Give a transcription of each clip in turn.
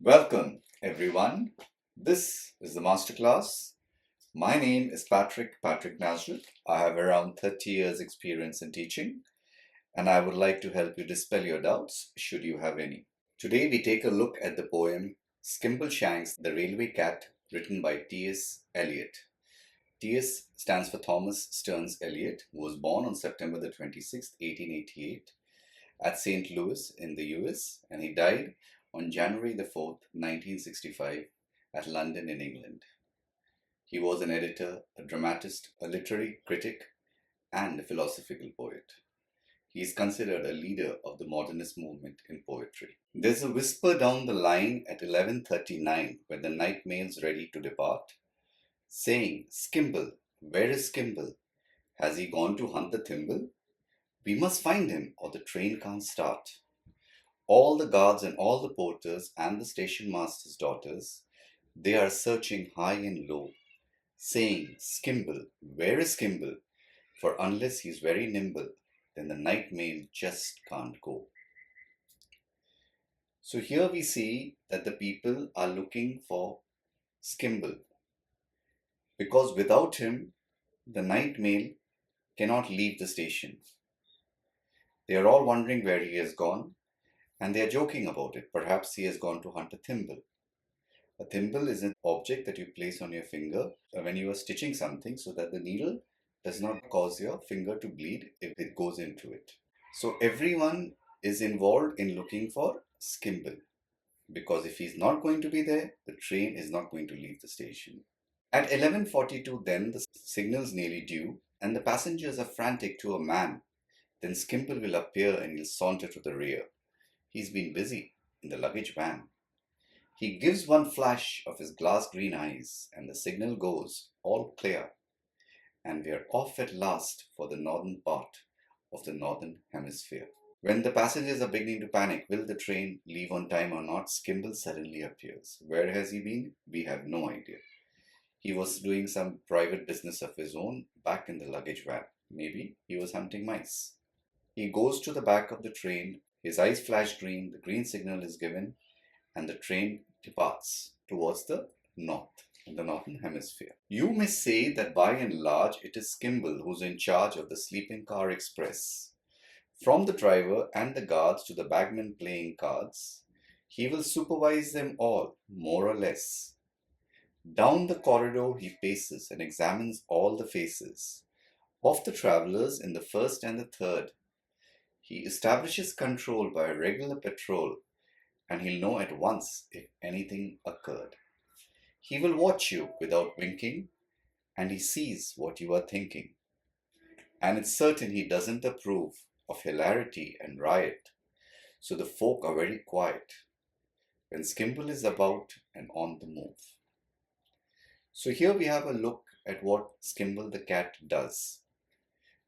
Welcome, everyone. This is the Masterclass. My name is Patricknazareth. I have around 30 years experience in teaching, and I would like to help you dispel your doubts, should you have any. Today, we take a look at the poem Skimbleshanks, the Railway Cat, written by T.S. Eliot. T.S. stands for Thomas Stearns Eliot, who was born on September the 26th, 1888, at St. Louis in the US, and he died on January the 4th, 1965, at London in England. He was an editor, a dramatist, a literary critic, and a philosophical poet. He is considered a leader of the modernist movement in poetry. There's a whisper down the line at 11:39 when the night mail's ready to depart, saying, "Skimble, where is Skimble? Has he gone to hunt the thimble? We must find him or the train can't start." All the guards and all the porters and the station master's daughters, they are searching high and low, saying, "Skimble, where is Skimble? For unless he's very nimble, then the night mail just can't go." So here we see that the people are looking for Skimble, because without him, the night mail cannot leave the station. They are all wondering where he has gone, and they are joking about it. Perhaps he has gone to hunt a thimble. A thimble is an object that you place on your finger when you are stitching something so that the needle does not cause your finger to bleed if it goes into it. So everyone is involved in looking for Skimble, because if he's not going to be there, the train is not going to leave the station. At 11:42 then, the signal's nearly due, and the passengers are frantic to a man. Then Skimble will appear and he'll saunter to the rear. He's been busy in the luggage van. He gives one flash of his glass green eyes, and the signal goes, all clear. And we are off at last for the northern part of the northern hemisphere. When the passengers are beginning to panic, will the train leave on time or not, Skimble suddenly appears. Where has he been? We have no idea. He was doing some private business of his own back in the luggage van. Maybe he was hunting mice. He goes to the back of the train. His eyes flash green, the green signal is given, and the train departs towards the north, in the northern hemisphere. You may say that by and large it is Skimble who's in charge of the sleeping car express. From the driver and the guards to the bagman playing cards, he will supervise them all, more or less. Down the corridor he paces and examines all the faces of the travelers in the first and the third. He establishes control by a regular patrol, and he'll know at once if anything occurred. He will watch you without winking, and he sees what you are thinking. And it's certain he doesn't approve of hilarity and riot, so the folk are very quiet when Skimble is about and on the move. So here we have a look at what Skimble the cat does.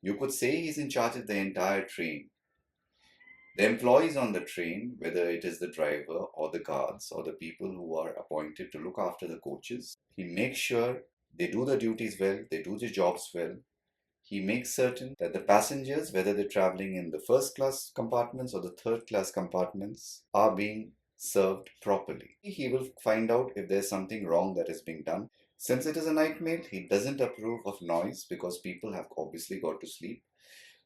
You could say he's in charge of the entire train. The employees on the train, whether it is the driver or the guards or the people who are appointed to look after the coaches, he makes sure they do the duties well, they do the jobs well. He makes certain that the passengers, whether they're traveling in the first class compartments or the third class compartments, are being served properly. He will find out if there's something wrong that is being done. Since it is a night mail, he doesn't approve of noise because people have obviously got to sleep.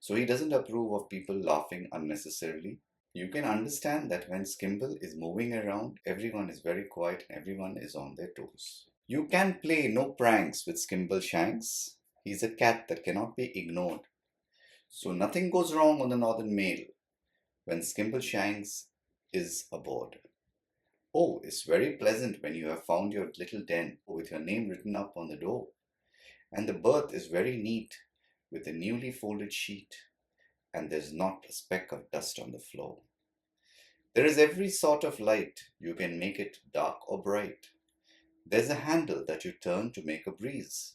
So he doesn't approve of people laughing unnecessarily. You can understand that when Skimble is moving around, everyone is very quiet and everyone is on their toes. You can play no pranks with Skimbleshanks. He's a cat that cannot be ignored. So nothing goes wrong on the Northern Mail when Skimbleshanks is aboard. Oh, it's very pleasant when you have found your little den with your name written up on the door. And the berth is very neat with a newly folded sheet, and there's not a speck of dust on the floor. There is every sort of light. You can make it dark or bright. There's a handle that you turn to make a breeze.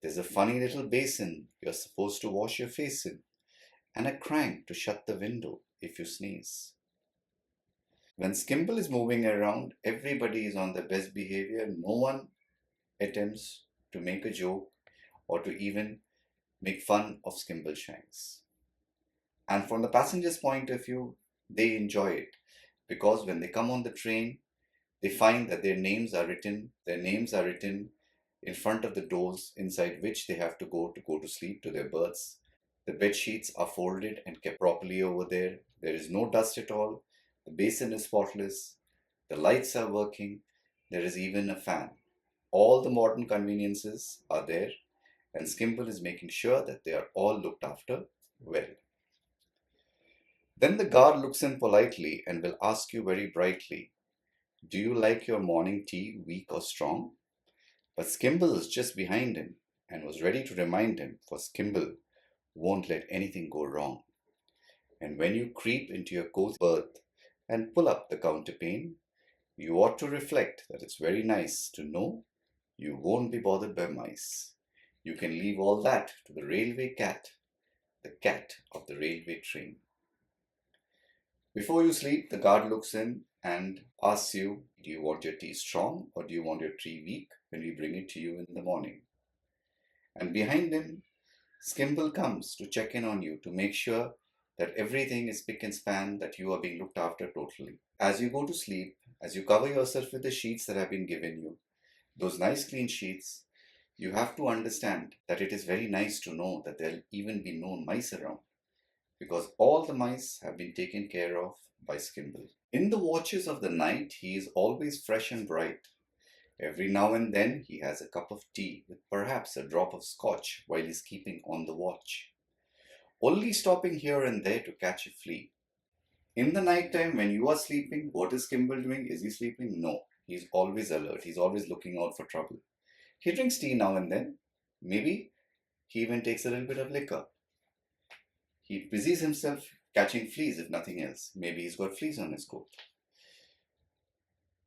There's a funny little basin you're supposed to wash your face in, and a crank to shut the window if you sneeze. When Skimble is moving around, everybody is on their best behavior. No one attempts to make a joke or to even make fun of Skimbleshanks. And from the passenger's point of view, they enjoy it because when they come on the train, they find that their names are written in front of the doors inside which they have to go to sleep to their berths. The bed sheets are folded and kept properly over there. There is no dust at all. The basin is spotless. The lights are working. There is even a fan. All the modern conveniences are there, and Skimble is making sure that they are all looked after well. Then the guard looks in politely and will ask you very brightly, "Do you like your morning tea weak or strong?" But Skimble is just behind him and was ready to remind him, for Skimble won't let anything go wrong. And when you creep into your cozy berth and pull up the counterpane, you ought to reflect that it's very nice to know you won't be bothered by mice. You can leave all that to the railway cat, the cat of the railway train. Before you sleep, the guard looks in and asks you, "Do you want your tea strong or do you want your tea weak when we bring it to you in the morning?" And behind him, Skimble comes to check in on you to make sure that everything is spick and span, that you are being looked after totally. As you go to sleep, as you cover yourself with the sheets that have been given you, those nice clean sheets, you have to understand that it is very nice to know that there'll even be no mice around, because all the mice have been taken care of by Skimble. In the watches of the night, he is always fresh and bright. Every now and then, he has a cup of tea with perhaps a drop of scotch while he's keeping on the watch, only stopping here and there to catch a flea. In the night time, when you are sleeping, what is Skimble doing? Is he sleeping? No. He's always alert. He's always looking out for trouble. He drinks tea now and then. Maybe he even takes a little bit of liquor. He busies himself catching fleas, if nothing else. Maybe he's got fleas on his coat.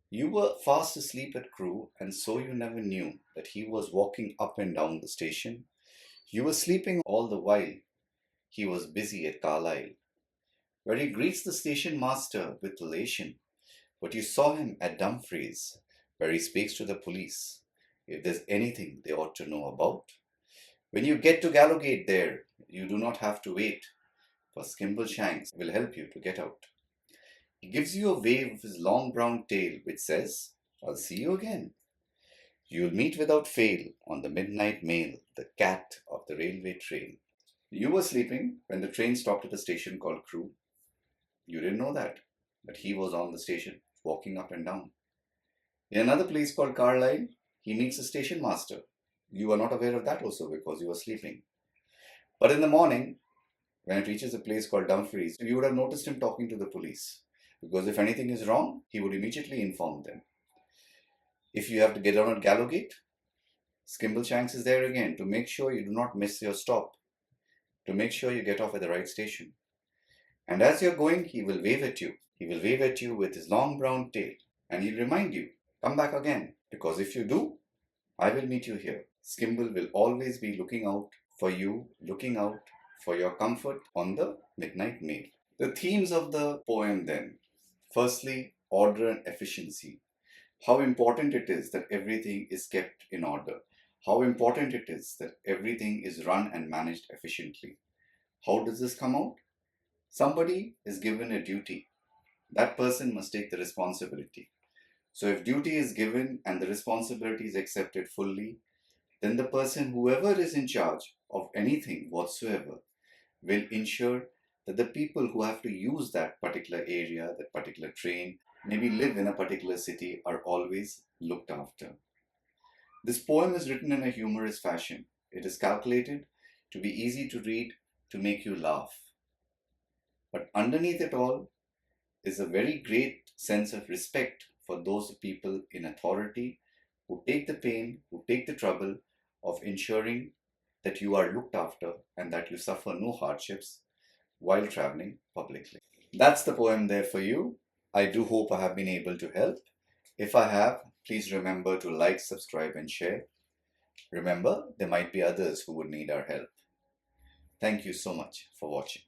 You were fast asleep at Crewe, and so you never knew that he was walking up and down the station. You were sleeping all the while he was busy at Carlisle, where he greets the station master with elation. But you saw him at Dumfries, where he speaks to the police if there's anything they ought to know about. When you get to Gallowgate there, you do not have to wait, for Skimbleshanks will help you to get out. He gives you a wave of his long brown tail which says, "I'll see you again." You'll meet without fail on the midnight mail, the cat of the railway train. You were sleeping when the train stopped at a station called Crewe. You didn't know that, but he was on the station, walking up and down. In another place called Carlisle, he meets a station master. You are not aware of that also because you were sleeping. But in the morning, when it reaches a place called Dumfries, you would have noticed him talking to the police, because if anything is wrong, he would immediately inform them. If you have to get on at Gallowgate, Skimbleshanks is there again to make sure you do not miss your stop, to make sure you get off at the right station. And as you're going, he will wave at you. He will wave at you with his long brown tail, and he'll remind you, "Come back again, because if you do, I will meet you here." Skimble will always be looking out for you, looking out for your comfort on the midnight mail. The themes of the poem then. Firstly, order and efficiency. How important it is that everything is kept in order. How important it is that everything is run and managed efficiently. How does this come out? Somebody is given a duty. That person must take the responsibility. So if duty is given and the responsibility is accepted fully, then the person, whoever is in charge of anything whatsoever, will ensure that the people who have to use that particular area, that particular train, maybe live in a particular city, are always looked after. This poem is written in a humorous fashion. It is calculated to be easy to read, to make you laugh. But underneath it all is a very great sense of respect for those people in authority who take the pain, who take the trouble of ensuring that you are looked after and that you suffer no hardships while traveling publicly. That's the poem there for you. I do hope I have been able to help. If I have, please remember to like, subscribe and share. Remember, there might be others who would need our help. Thank you so much for watching.